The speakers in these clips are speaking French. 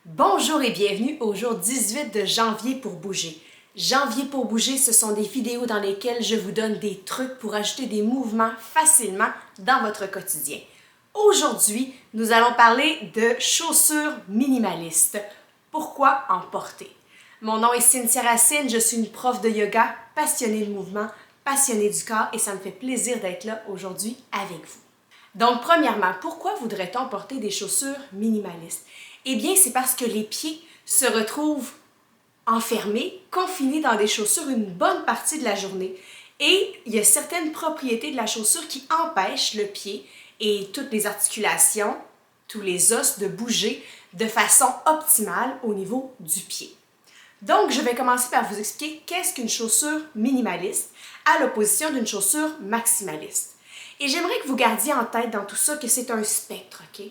Bonjour et bienvenue au jour 18 de Janvier pour bouger. Janvier pour bouger, ce sont des vidéos dans lesquelles je vous donne des trucs pour ajouter des mouvements facilement dans votre quotidien. Aujourd'hui, nous allons parler de chaussures minimalistes. Pourquoi en porter? Mon nom est Cynthia Racine, je suis une prof de yoga, passionnée de mouvement, passionnée du corps et ça me fait plaisir d'être là aujourd'hui avec vous. Donc, premièrement, pourquoi voudrait-on porter des chaussures minimalistes? Eh bien, c'est parce que les pieds se retrouvent enfermés, confinés dans des chaussures une bonne partie de la journée. Et il y a certaines propriétés de la chaussure qui empêchent le pied et toutes les articulations, tous les os de bouger de façon optimale au niveau du pied. Donc, je vais commencer par vous expliquer qu'est-ce qu'une chaussure minimaliste à l'opposition d'une chaussure maximaliste. Et j'aimerais que vous gardiez en tête dans tout ça que c'est un spectre, OK?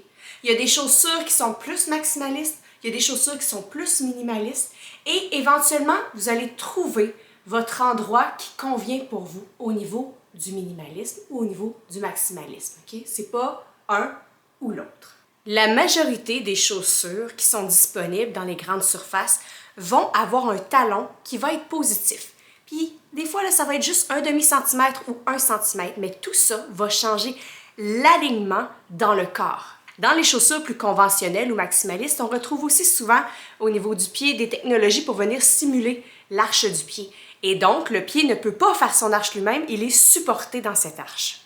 Il y a des chaussures qui sont plus maximalistes, il y a des chaussures qui sont plus minimalistes et éventuellement, vous allez trouver votre endroit qui convient pour vous au niveau du minimalisme ou au niveau du maximalisme, OK? C'est pas un ou l'autre. La majorité des chaussures qui sont disponibles dans les grandes surfaces vont avoir un talon qui va être positif. Puis, des fois, là, ça va être juste un demi-centimètre ou 1 centimètre, mais tout ça va changer l'alignement dans le corps. Dans les chaussures plus conventionnelles ou maximalistes, on retrouve aussi souvent au niveau du pied des technologies pour venir simuler l'arche du pied. Et donc, le pied ne peut pas faire son arche lui-même, il est supporté dans cette arche.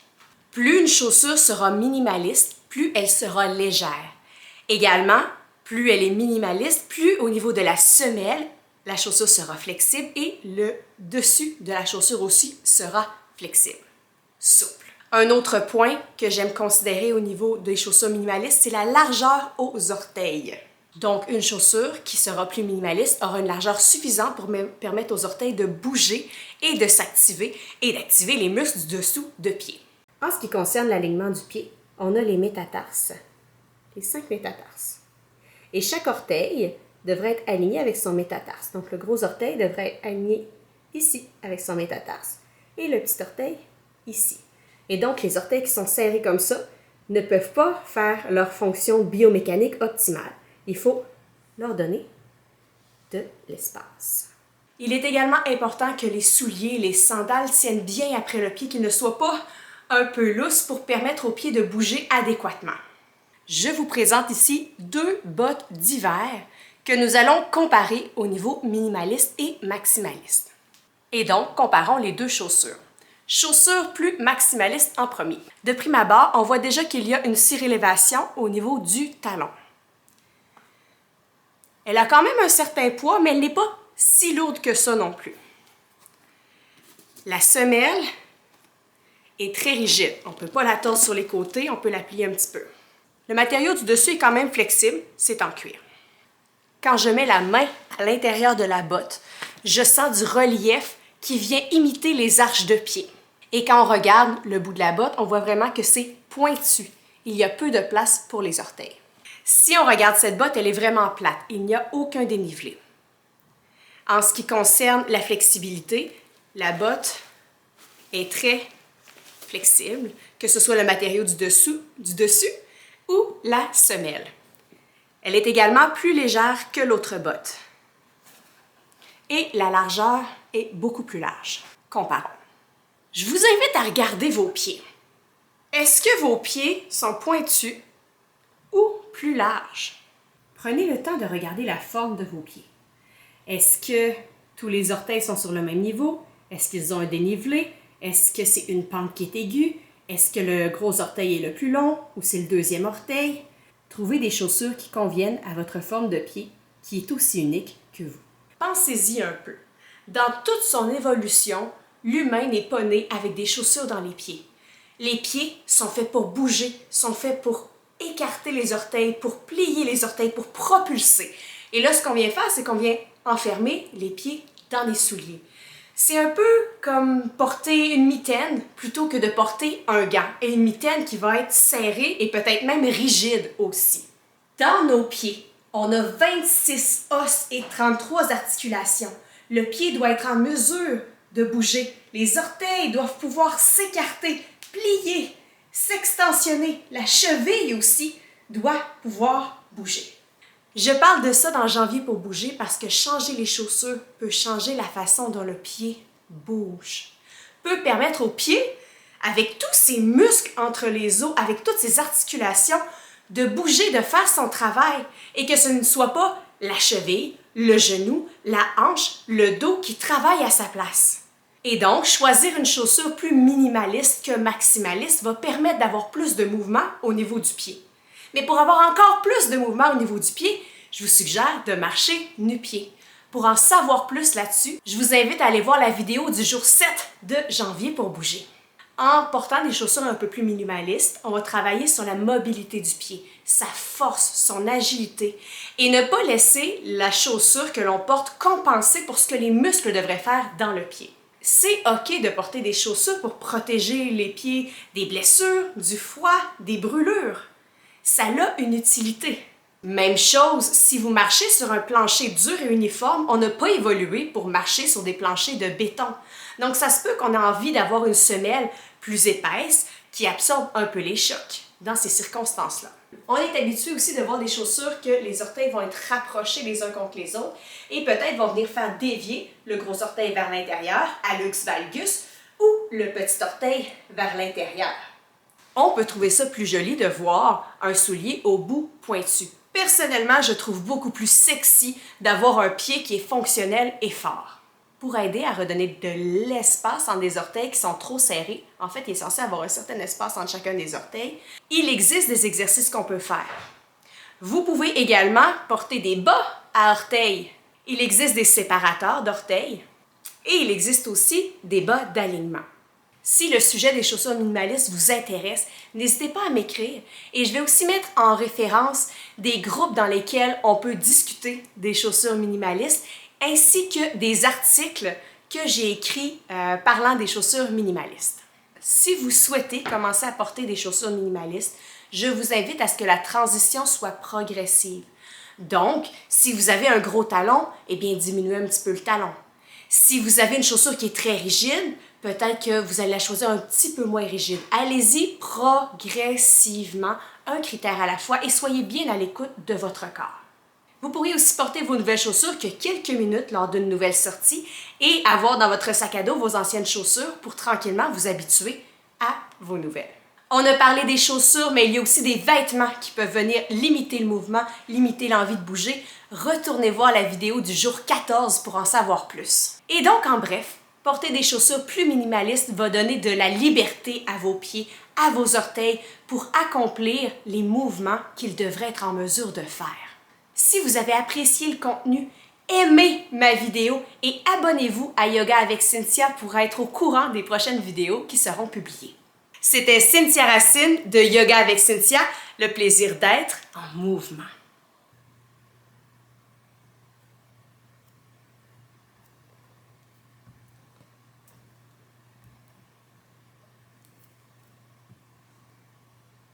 Plus une chaussure sera minimaliste, plus elle sera légère. Également, plus elle est minimaliste, plus au niveau de la semelle, la chaussure sera flexible et le dessus de la chaussure aussi sera flexible, souple. Un autre point que j'aime considérer au niveau des chaussures minimalistes, c'est la largeur aux orteils. Donc, une chaussure qui sera plus minimaliste aura une largeur suffisante pour permettre aux orteils de bouger et de s'activer et d'activer les muscles du dessous de pied. En ce qui concerne l'alignement du pied, on a les métatarses, les 5 métatarses. Et chaque orteil devrait être aligné avec son métatarse. Donc, le gros orteil devrait être aligné ici avec son métatarse et le petit orteil ici. Et donc, les orteils qui sont serrés comme ça ne peuvent pas faire leur fonction biomécanique optimale. Il faut leur donner de l'espace. Il est également important que les souliers, les sandales tiennent bien après le pied, qu'ils ne soient pas un peu lousses pour permettre au pied de bouger adéquatement. Je vous présente ici 2 bottes d'hiver que nous allons comparer au niveau minimaliste et maximaliste. Et donc, comparons les 2 chaussures. Chaussures plus maximalistes en premier. De prime abord, on voit déjà qu'il y a une surélévation au niveau du talon. Elle a quand même un certain poids, mais elle n'est pas si lourde que ça non plus. La semelle est très rigide. On ne peut pas la tordre sur les côtés, on peut la plier un petit peu. Le matériau du dessus est quand même flexible, c'est en cuir. Quand je mets la main à l'intérieur de la botte, je sens du relief qui vient imiter les arches de pied. Et quand on regarde le bout de la botte, on voit vraiment que c'est pointu. Il y a peu de place pour les orteils. Si on regarde cette botte, elle est vraiment plate. Il n'y a aucun dénivelé. En ce qui concerne la flexibilité, la botte est très flexible, que ce soit le matériau du dessus ou la semelle. Elle est également plus légère que l'autre botte. Et la largeur est beaucoup plus large. Comparons. Je vous invite à regarder vos pieds. Est-ce que vos pieds sont pointus ou plus larges? Prenez le temps de regarder la forme de vos pieds. Est-ce que tous les orteils sont sur le même niveau? Est-ce qu'ils ont un dénivelé? Est-ce que c'est une pente qui est aiguë? Est-ce que le gros orteil est le plus long ou c'est le deuxième orteil? Trouvez des chaussures qui conviennent à votre forme de pied, qui est aussi unique que vous. Pensez-y un peu. Dans toute son évolution, l'humain n'est pas né avec des chaussures dans les pieds. Les pieds sont faits pour bouger, sont faits pour écarter les orteils, pour plier les orteils, pour propulser. Et là, ce qu'on vient faire, c'est qu'on vient enfermer les pieds dans les souliers. C'est un peu comme porter une mitaine plutôt que de porter un gant. Et une mitaine qui va être serrée et peut-être même rigide aussi. Dans nos pieds, on a 26 os et 33 articulations. Le pied doit être en mesure de bouger. Les orteils doivent pouvoir s'écarter, plier, s'extensionner. La cheville aussi doit pouvoir bouger. Je parle de ça dans Janvier pour bouger parce que changer les chaussures peut changer la façon dont le pied bouge. Peut permettre au pied, avec tous ses muscles entre les os, avec toutes ses articulations, de bouger, de faire son travail et que ce ne soit pas la cheville, le genou, la hanche, le dos qui travaillent à sa place. Et donc, choisir une chaussure plus minimaliste que maximaliste va permettre d'avoir plus de mouvement au niveau du pied. Mais pour avoir encore plus de mouvement au niveau du pied, je vous suggère de marcher nu-pied. Pour en savoir plus là-dessus, je vous invite à aller voir la vidéo du jour 7 de Janvier pour bouger. En portant des chaussures un peu plus minimalistes, on va travailler sur la mobilité du pied, sa force, son agilité, et ne pas laisser la chaussure que l'on porte compenser pour ce que les muscles devraient faire dans le pied. C'est OK de porter des chaussures pour protéger les pieds des blessures, du froid, des brûlures. Ça a une utilité. Même chose, si vous marchez sur un plancher dur et uniforme, on n'a pas évolué pour marcher sur des planchers de béton. Donc, ça se peut qu'on ait envie d'avoir une semelle plus épaisse qui absorbe un peu les chocs dans ces circonstances-là. On est habitué aussi de voir des chaussures que les orteils vont être rapprochés les uns contre les autres et peut-être vont venir faire dévier le gros orteil vers l'intérieur, hallux valgus, ou le petit orteil vers l'intérieur. On peut trouver ça plus joli de voir un soulier au bout pointu. Personnellement, je trouve beaucoup plus sexy d'avoir un pied qui est fonctionnel et fort. Pour aider à redonner de l'espace entre des orteils qui sont trop serrés, en fait, il est censé avoir un certain espace entre chacun des orteils, il existe des exercices qu'on peut faire. Vous pouvez également porter des bas à orteils. Il existe des séparateurs d'orteils et il existe aussi des bas d'alignement. Si le sujet des chaussures minimalistes vous intéresse, n'hésitez pas à m'écrire et je vais aussi mettre en référence des groupes dans lesquels on peut discuter des chaussures minimalistes ainsi que des articles que j'ai écrits parlant des chaussures minimalistes. Si vous souhaitez commencer à porter des chaussures minimalistes, je vous invite à ce que la transition soit progressive. Donc, si vous avez un gros talon, eh bien diminuez un petit peu le talon. Si vous avez une chaussure qui est très rigide, peut-être que vous allez la choisir un petit peu moins rigide. Allez-y progressivement, un critère à la fois, et soyez bien à l'écoute de votre corps. Vous pourriez aussi porter vos nouvelles chaussures que quelques minutes lors d'une nouvelle sortie et avoir dans votre sac à dos vos anciennes chaussures pour tranquillement vous habituer à vos nouvelles. On a parlé des chaussures, mais il y a aussi des vêtements qui peuvent venir limiter le mouvement, limiter l'envie de bouger. Retournez voir la vidéo du jour 14 pour en savoir plus. Et donc, en bref, porter des chaussures plus minimalistes va donner de la liberté à vos pieds, à vos orteils pour accomplir les mouvements qu'ils devraient être en mesure de faire. Si vous avez apprécié le contenu, aimez ma vidéo et abonnez-vous à Yoga avec Cynthia pour être au courant des prochaines vidéos qui seront publiées. C'était Cynthia Racine de Yoga avec Cynthia, le plaisir d'être en mouvement.